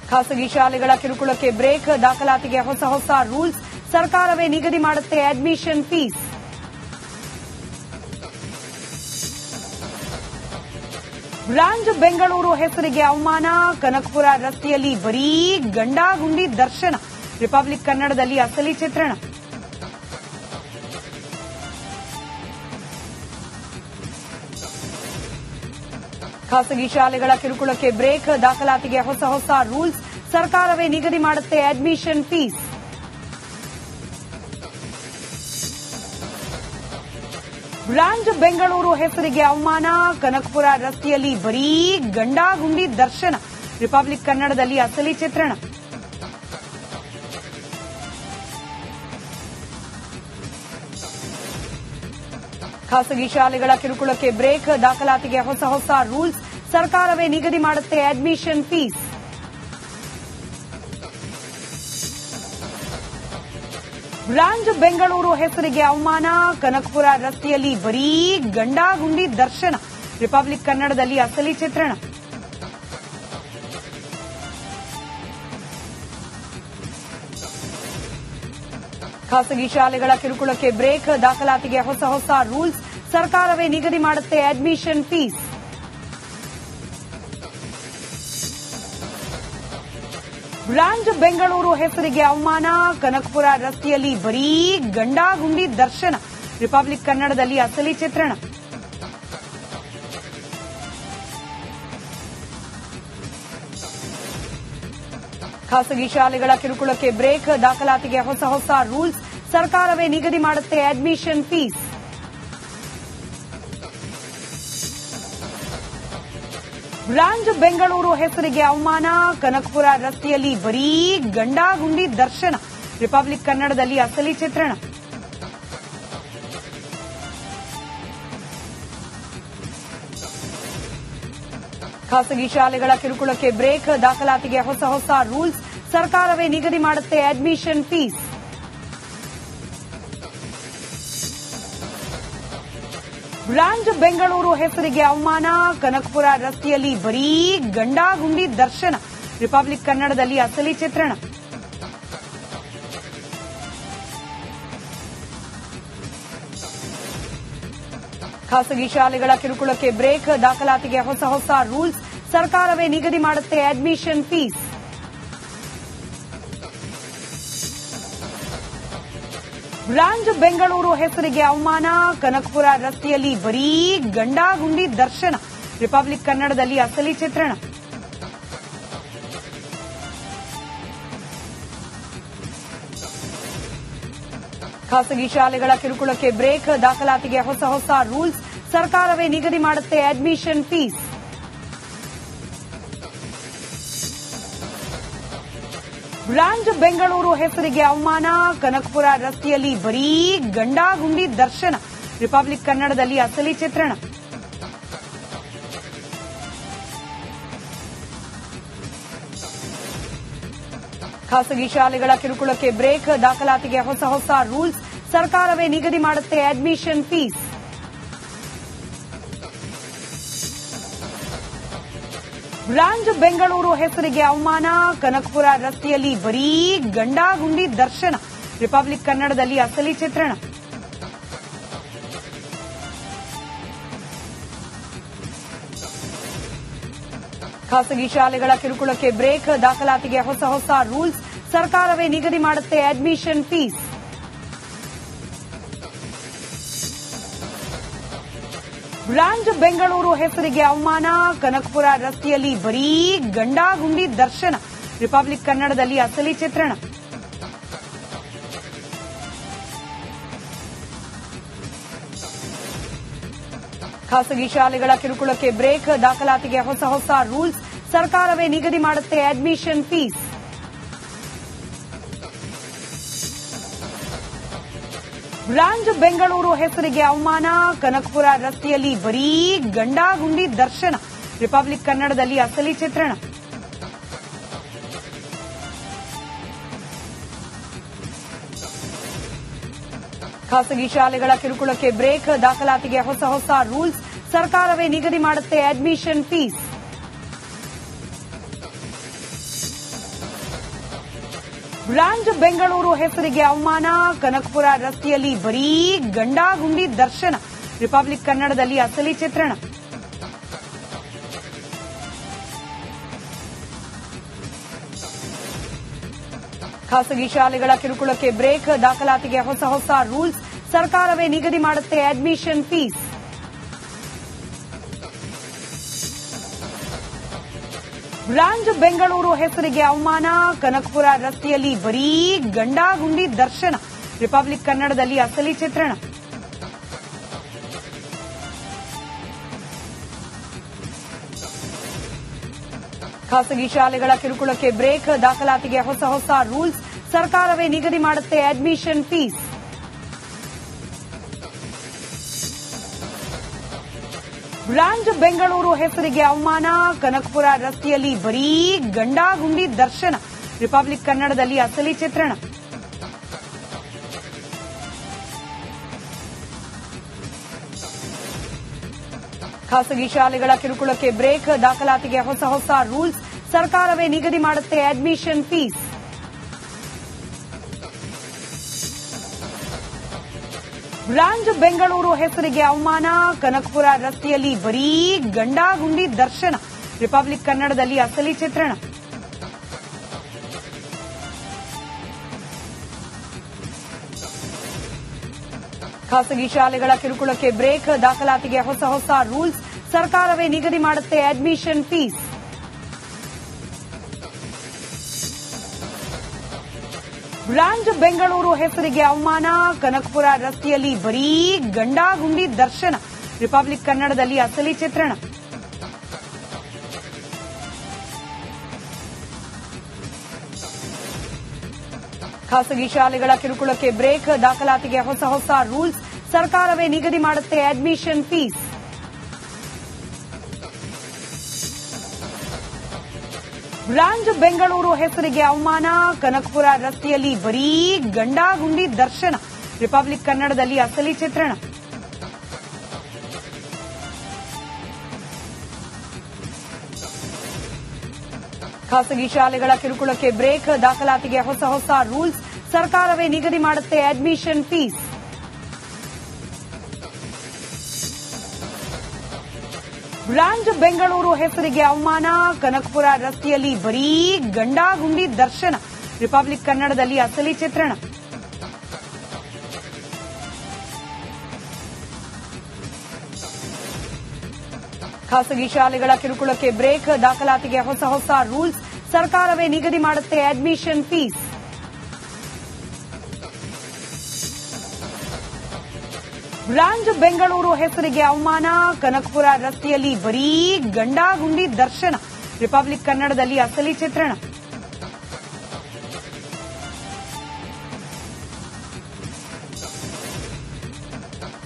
ಖಾಸಗಿ ಶಾಲೆಗಳ ಕಿರುಕುಳಕ್ಕೆ ಬ್ರೇಕ್, ದಾಖಲಾತಿಗೆ ಹೊಸ ರೂಲ್ಸ್, ಸರ್ಕಾರವೇ ನಿಗದಿ ಮಾಡುತ್ತೆ ಅಡ್ಮಿಷನ್ ಫೀಸ್. ಬ್ರಾಂಚ್ ಬೆಂಗಳೂರು ಹೆಸರಿಗೆ ಅವಮಾನ, ಕನಕಪುರ ರಸ್ತೆಯಲ್ಲಿ ಬರೀ ಗಂಡಾಗುಂಡಿ ದರ್ಶನ, ರಿಪಬ್ಲಿಕ್ ಕನ್ನಡದಲ್ಲಿ ಅಸಲಿ ಚಿತ್ರಣ. ಖಾಸಗಿ ಶಾಲೆಗಳ ಕಿರುಕುಳಕ್ಕೆ ಬ್ರೇಕ್, ದಾಖಲಾತಿಗೆ ಹೊಸ ರೂಲ್ಸ್, ಸರ್ಕಾರವೇ ನಿಗದಿ ಮಾಡುತ್ತೆ ಅಡ್ಮಿಷನ್ ಫೀಸ್. ಬ್ರಾಂಚ್ ಬೆಂಗಳೂರು ಹೆಸರಿಗೆ ಅವಮಾನ, ಕನಕಪುರ ರಸ್ತೆಯಲ್ಲಿ ಬರೀ ಗಂಡಾಗುಂಡಿ ದರ್ಶನ, ರಿಪಬ್ಲಿಕ್ ಕನ್ನಡದಲ್ಲಿ ಅಸಲಿ ಚಿತ್ರಣ. ಖಾಸಗಿ ಶಾಲೆಗಳ ಕಿರುಕುಳಕ್ಕೆ ಬ್ರೇಕ್, ದಾಖಲಾತಿಗೆ ಹೊಸ ರೂಲ್ಸ್, ಸರ್ಕಾರವೇ ನಿಗದಿ ಮಾಡುತ್ತೆ ಅಡ್ಮಿಷನ್ ಫೀಸ್. ಬ್ರಾಂಚ್ ಬೆಂಗಳೂರು ಹೆಸರಿಗೆ ಅವಮಾನ, ಕನಕಪುರ ರಸ್ತೆಯಲ್ಲಿ ಬರೀ ಗಂಡಾಗುಂಡಿ ದರ್ಶನ, ರಿಪಬ್ಲಿಕ್ ಕನ್ನಡದಲ್ಲಿ ಅಸಲಿ ಚಿತ್ರಣ. ಖಾಸಗಿ ಶಾಲೆಗಳ ಕಿರುಕುಳಕ್ಕೆ ಬ್ರೇಕ್, ದಾಖಲಾತಿಗೆ ಹೊಸ ರೂಲ್ಸ್, ಸರ್ಕಾರವೇ ನಿಗದಿ ಮಾಡುತ್ತೆ ಅಡ್ಮಿಷನ್ ಫೀಸ್. ಬ್ರಾಂಚ್ ಬೆಂಗಳೂರು ಹೆಸರಿಗೆ ಅವಮಾನ, ಕನಕಪುರ ರಸ್ತೆಯಲ್ಲಿ ಬರೀ ಗಂಡಾಗುಂಡಿ ದರ್ಶನ, ರಿಪಬ್ಲಿಕ್ ಕನ್ನಡದಲ್ಲಿ ಅಸಲಿ ಚಿತ್ರಣ. ಖಾಸಗಿ ಶಾಲೆಗಳ ಕಿರುಕುಳಕ್ಕೆ ಬ್ರೇಕ್, ದಾಖಲಾತಿಗೆ ಹೊಸ ರೂಲ್ಸ್, ಸರ್ಕಾರವೇ ನಿಗದಿ ಮಾಡುತ್ತೆ ಅಡ್ಮಿಷನ್ ಫೀಸ್. ಬ್ರಾಂಚ್ ಬೆಂಗಳೂರು ಹೆಸರಿಗೆ ಅವಮಾನ, ಕನಕಪುರ ರಸ್ತೆಯಲ್ಲಿ ಬರೀ ಗಂಡಾಗುಂಡಿ ದರ್ಶನ, ರಿಪಬ್ಲಿಕ್ ಕನ್ನಡದಲ್ಲಿ ಅಸಲಿ ಚಿತ್ರಣ. ಖಾಸಗಿ ಶಾಲೆಗಳ ಕಿರುಕುಳಕ್ಕೆ ಬ್ರೇಕ್, ದಾಖಲಾತಿಗೆ ಹೊಸ ರೂಲ್ಸ್, ಸರ್ಕಾರವೇ ನಿಗದಿ ಮಾಡುತ್ತೆ ಅಡ್ಮಿಷನ್ ಫೀಸ್. ಬ್ರಾಂಚ್ ಬೆಂಗಳೂರು ಹೆಸರಿಗೆ ಅವಮಾನ, ಕನಕಪುರ ರಸ್ತೆಯಲ್ಲಿ ಬರೀ ಗಂಡಾಗುಂಡಿ ದರ್ಶನ, ರಿಪಬ್ಲಿಕ್ ಕನ್ನಡದಲ್ಲಿ ಅಸಲಿ ಚಿತ್ರಣ. ಖಾಸಗಿ ಶಾಲೆಗಳ ಕಿರುಕುಳಕ್ಕೆ ಬ್ರೇಕ್, ದಾಖಲಾತಿಗೆ ಹೊಸ ರೂಲ್ಸ್, ಸರ್ಕಾರವೇ ನಿಗದಿ ಮಾಡುತ್ತೆ ಅಡ್ಮಿಷನ್ ಫೀಸ್. ಬ್ರಾಂಚ್ ಬೆಂಗಳೂರು ಹೆಸರಿಗೆ ಅವಮಾನ, ಕನಕಪುರ ರಸ್ತೆಯಲ್ಲಿ ಬರೀ ಗಂಡಾಗುಂಡಿ ದರ್ಶನ, ರಿಪಬ್ಲಿಕ್ ಕನ್ನಡದಲ್ಲಿ ಅಸಲಿ ಚಿತ್ರಣ. ಖಾಸಗಿ ಶಾಲೆಗಳ ಕಿರುಕುಳಕ್ಕೆ ಬ್ರೇಕ್, ದಾಖಲಾತಿಗೆ ಹೊಸ ರೂಲ್ಸ್, ಸರ್ಕಾರವೇ ನಿಗದಿ ಮಾಡುತ್ತೆ ಅಡ್ಮಿಷನ್ ಫೀಸ್. ಬ್ರಾಂಚ್ ಬೆಂಗಳೂರು ಹೆಸರಿಗೆ ಅವಮಾನ, ಕನಕಪುರ ರಸ್ತೆಯಲ್ಲಿ ಬರೀ ಗಂಡಾಗುಂಡಿ ದರ್ಶನ, ರಿಪಬ್ಲಿಕ್ ಕನ್ನಡದಲ್ಲಿ ಅಸಲಿ ಚಿತ್ರಣ. ಖಾಸಗಿ ಶಾಲೆಗಳ ಕಿರುಕುಳಕ್ಕೆ ಬ್ರೇಕ್, ದಾಖಲಾತಿಗೆ ಹೊಸ ರೂಲ್ಸ್, ಸರ್ಕಾರವೇ ನಿಗದಿ ಮಾಡುತ್ತೆ ಅಡ್ಮಿಷನ್ ಫೀಸ್. ಬ್ರಾಂಚ್ ಬೆಂಗಳೂರು ಹೆಸರಿಗೆ ಅವಮಾನ, ಕನಕಪುರ ರಸ್ತೆಯಲ್ಲಿ ಬರೀ ಗಂಡಾಗುಂಡಿ ದರ್ಶನ, ರಿಪಬ್ಲಿಕ್ ಕನ್ನಡದಲ್ಲಿ ಅಸಲಿ ಚಿತ್ರಣ. ಖಾಸಗಿ ಶಾಲೆಗಳ ಕಿರುಕುಳಕ್ಕೆ ಬ್ರೇಕ್, ದಾಖಲಾತಿಗೆ ಹೊಸ ರೂಲ್ಸ್, ಸರ್ಕಾರವೇ ನಿಗದಿ ಮಾಡುತ್ತೆ ಅಡ್ಮಿಷನ್ ಫೀಸ್. ಬ್ರಾಂಚ್ ಬೆಂಗಳೂರು ಹೆಸರಿಗೆ ಅವಮಾನ, ಕನಕಪುರ ರಸ್ತೆಯಲ್ಲಿ ಬರೀ ಗಂಡಾಗುಂಡಿ ದರ್ಶನ, ರಿಪಬ್ಲಿಕ್ ಕನ್ನಡದಲ್ಲಿ ಅಸಲಿ ಚಿತ್ರಣ. ಖಾಸಗಿ ಶಾಲೆಗಳ ಕಿರುಕುಳಕ್ಕೆ ಬ್ರೇಕ್, ದಾಖಲಾತಿಗೆ ಹೊಸ ರೂಲ್ಸ್, ಸರ್ಕಾರವೇ ನಿಗದಿ ಮಾಡುತ್ತೆ ಅಡ್ಮಿಷನ್ ಫೀಸ್. ಬ್ರಾಂಚ್ ಬೆಂಗಳೂರು ಹೆಸರಿಗೆ ಅವಮಾನ, ಕನಕಪುರ ರಸ್ತೆಯಲ್ಲಿ ಬರೀ ಗಂಡಾಗುಂಡಿ ದರ್ಶನ, ರಿಪಬ್ಲಿಕ್ ಕನ್ನಡದಲ್ಲಿ ಅಸಲಿ ಚಿತ್ರಣ. ಖಾಸಗಿ ಶಾಲೆಗಳ ಕಿರುಕುಳಕ್ಕೆ ಬ್ರೇಕ್, ದಾಖಲಾತಿಗೆ ಹೊಸ ರೂಲ್ಸ್, ಸರ್ಕಾರವೇ ನಿಗದಿ ಮಾಡುತ್ತೆ ಅಡ್ಮಿಷನ್ ಫೀಸ್. ಬ್ರಾಂಚ್ ಬೆಂಗಳೂರು ಹೆಸರಿಗೆ ಅವಮಾನ, ಕನಕಪುರ ರಸ್ತೆಯಲ್ಲಿ ಬರೀ ಗಂಡಾಗುಂಡಿ ದರ್ಶನ. ರಿಪಬ್ಲಿಕ್ ಕನ್ನಡದಲ್ಲಿ ಅಸಲಿ ಚಿತ್ರಣ. ಖಾಸಗಿ ಶಾಲೆಗಳ ಕಿರುಕುಳಕ್ಕೆ ಬ್ರೇಕ್, ದಾಖಲಾತಿಗೆ ಹೊಸ ರೂಲ್ಸ್. ಸರ್ಕಾರವೇ ನಿಗದಿ ಮಾಡುತ್ತೆ ಅಡ್ಮಿಷನ್ ಫೀಸ್. ಬ್ರಾಂಚ್ ಬೆಂಗಳೂರು ಹೆಸರಿಗೆ ಅವಮಾನ, ಕನಕಪುರ ರಸ್ತೆಯಲ್ಲಿ ಬರೀ ಗಂಡಾಗುಂಡಿ ದರ್ಶನ. ರಿಪಬ್ಲಿಕ್ ಕನ್ನಡದಲ್ಲಿ ಅಸಲಿ ಚಿತ್ರಣ. ಖಾಸಗಿ ಶಾಲೆಗಳ ಕಿರುಕುಳಕ್ಕೆ ಬ್ರೇಕ್, ದಾಖಲಾತಿಗೆ ಹೊಸ ರೂಲ್ಸ್. ಸರ್ಕಾರವೇ ನಿಗದಿ ಮಾಡುತ್ತೆ ಅಡ್ಮಿಷನ್ ಫೀಸ್. ಬ್ರಾಂಚ್ ಬೆಂಗಳೂರು ಹೆಸರಿಗೆ ಅವಮಾನ, ಕನಕಪುರ ರಸ್ತೆಯಲ್ಲಿ ಬರೀ ಗಂಡಾಗುಂಡಿ ದರ್ಶನ. ರಿಪಬ್ಲಿಕ್ ಕನ್ನಡದಲ್ಲಿ ಅಸಲಿ ಚಿತ್ರಣ. ಖಾಸಗಿ ಶಾಲೆಗಳ ಕಿರುಕುಳಕ್ಕೆ ಬ್ರೇಕ್, ದಾಖಲಾತಿಗೆ ಹೊಸ ರೂಲ್ಸ್. ಸರ್ಕಾರವೇ ನಿಗದಿ ಮಾಡುತ್ತೆ ಅಡ್ಮಿಷನ್ ಫೀಸ್. ಬ್ರಾಂಚ್ ಬೆಂಗಳೂರು ಹೆಸರಿಗೆ ಅವಮಾನ, ಕನಕಪುರ ರಸ್ತೆಯಲ್ಲಿ ಬರೀ ಗಂಡಾಗುಂಡಿ ದರ್ಶನ. ರಿಪಬ್ಲಿಕ್ ಕನ್ನಡದಲ್ಲಿ ಅಸಲಿ ಚಿತ್ರಣ. ಖಾಸಗಿ ಶಾಲೆಗಳ ಕಿರುಕುಳಕ್ಕೆ ಬ್ರೇಕ್, ದಾಖಲಾತಿಗೆ ಹೊಸ ರೂಲ್ಸ್. ಸರ್ಕಾರವೇ ನಿಗದಿ ಮಾಡುತ್ತೆ ಅಡ್ಮಿಷನ್ ಫೀಸ್. ಬ್ರಾಂಚ್ ಬೆಂಗಳೂರು ಹೆಸರಿಗೆ ಅವಮಾನ, ಕನಕಪುರ ರಸ್ತೆಯಲ್ಲಿ ಬರೀ ಗಂಡಾಗುಂಡಿ ದರ್ಶನ. ರಿಪಬ್ಲಿಕ್ ಕನ್ನಡದಲ್ಲಿ ಅಸಲಿ ಚಿತ್ರಣ. ಖಾಸಗಿ ಶಾಲೆಗಳ ಕಿರುಕುಳಕ್ಕೆ ಬ್ರೇಕ್, ದಾಖಲಾತಿಗೆ ಹೊಸ ರೂಲ್ಸ್. ಸರ್ಕಾರವೇ ನಿಗದಿ ಮಾಡುತ್ತೆ ಅಡ್ಮಿಷನ್ ಫೀಸ್. ಬ್ರಾಂಚ್ ಬೆಂಗಳೂರು ಹೆಸರಿಗೆ ಅವಮಾನ, ಕನಕಪುರ ರಸ್ತೆಯಲ್ಲಿ ಬರೀ ಗಂಡಾಗುಂಡಿ ದರ್ಶನ. ರಿಪಬ್ಲಿಕ್ ಕನ್ನಡದಲ್ಲಿ ಅಸಲಿ ಚಿತ್ರಣ. ಖಾಸಗಿ ಶಾಲೆಗಳ ಕಿರುಕುಳಕ್ಕೆ ಬ್ರೇಕ್, ದಾಖಲಾತಿಗೆ ಹೊಸ ರೂಲ್ಸ್. ಸರ್ಕಾರವೇ ನಿಗದಿ ಮಾಡುತ್ತೆ ಅಡ್ಮಿಷನ್ ಫೀಸ್. ಬ್ರಾಂಚ್ ಬೆಂಗಳೂರು ಹೆಸರಿಗೆ ಅವಮಾನ, ಕನಕಪುರ ರಸ್ತೆಯಲ್ಲಿ ಬರೀ ಗಂಡಾಗುಂಡಿ ದರ್ಶನ. ರಿಪಬ್ಲಿಕ್ ಕನ್ನಡದಲ್ಲಿ ಅಸಲಿ ಚಿತ್ರಣ. ಖಾಸಗಿ ಶಾಲೆಗಳ ಕಿರುಕುಳಕ್ಕೆ ಬ್ರೇಕ್, ದಾಖಲಾತಿಗೆ ಹೊಸ ರೂಲ್ಸ್. ಸರ್ಕಾರವೇ ನಿಗದಿ ಮಾಡುತ್ತೆ ಅಡ್ಮಿಷನ್ ಫೀಸ್. ಬ್ರಾಂಚ್ ಬೆಂಗಳೂರು ಹೆಸರಿಗೆ ಅವಮಾನ, ಕನಕಪುರ ರಸ್ತೆಯಲ್ಲಿ ಬರೀ ಗಂಡಾಗುಂಡಿ ದರ್ಶನ. ರಿಪಬ್ಲಿಕ್ ಕನ್ನಡದಲ್ಲಿ ಅಸಲಿ ಚಿತ್ರಣ. ಖಾಸಗಿ ಶಾಲೆಗಳ ಕಿರುಕುಳಕ್ಕೆ ಬ್ರೇಕ್, ದಾಖಲಾತಿಗೆ ಹೊಸ ರೂಲ್ಸ್. ಸರ್ಕಾರವೇ ನಿಗದಿ ಮಾಡುತ್ತೆ ಅಡ್ಮಿಷನ್ ಫೀಸ್. ಬ್ರಾಂಚ್ ಬೆಂಗಳೂರು ಹೆಸರಿಗೆ ಅವಮಾನ, ಕನಕಪುರ ರಸ್ತೆಯಲ್ಲಿ ಬರೀ ಗಂಡಾಗುಂಡಿ ದರ್ಶನ. ರಿಪಬ್ಲಿಕ್ ಕನ್ನಡದಲ್ಲಿ ಅಸಲಿ ಚಿತ್ರಣ.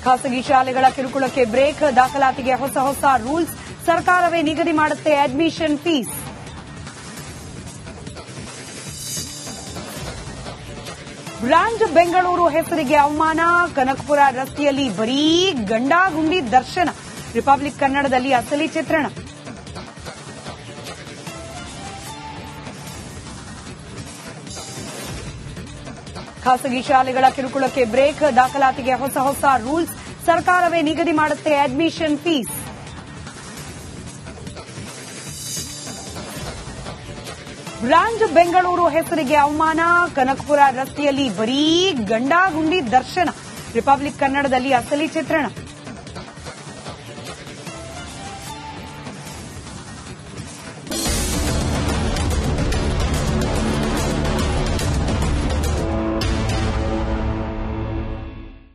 ಖಾಸಗಿ ಶಾಲೆಗಳ ಕಿರುಕುಳಕ್ಕೆ ಬ್ರೇಕ್, ದಾಖಲಾತಿಗೆ ಹೊಸ ರೂಲ್ಸ್. ಸರ್ಕಾರವೇ ನಿಗದಿ ಮಾಡುತ್ತೆ ಅಡ್ಮಿಷನ್ ಫೀಸ್. ಬ್ರಾಂಚ್ ಬೆಂಗಳೂರು ಹೆಸರಿಗೆ ಅವಮಾನ, ಕನಕಪುರ ರಸ್ತೆಯಲ್ಲಿ ಬರೀ ಗಂಡಾಗುಂಡಿ ದರ್ಶನ. ರಿಪಬ್ಲಿಕ್ ಕನ್ನಡದಲ್ಲಿ ಅಸಲಿ ಚಿತ್ರಣ. ಖಾಸಗಿ ಶಾಲೆಗಳ ಕಿರುಕುಳಕ್ಕೆ ಬ್ರೇಕ್, ದಾಖಲಾತಿಗೆ ಹೊಸ ರೂಲ್ಸ್. ಸರ್ಕಾರವೇ ನಿಗದಿ ಮಾಡುತ್ತೆ ಅಡ್ಮಿಷನ್ ಫೀಸ್. ಬ್ರಾಂಚ್ ಬೆಂಗಳೂರು ಹೆಸರಿಗೆ ಅವಮಾನ, ಕನಕಪುರ ರಸ್ತೆಯಲ್ಲಿ ಬರೀ ಗಂಡಾಗುಂಡಿ ದರ್ಶನ. ರಿಪಬ್ಲಿಕ್ ಕನ್ನಡದಲ್ಲಿ ಅಸಲಿ ಚಿತ್ರಣ.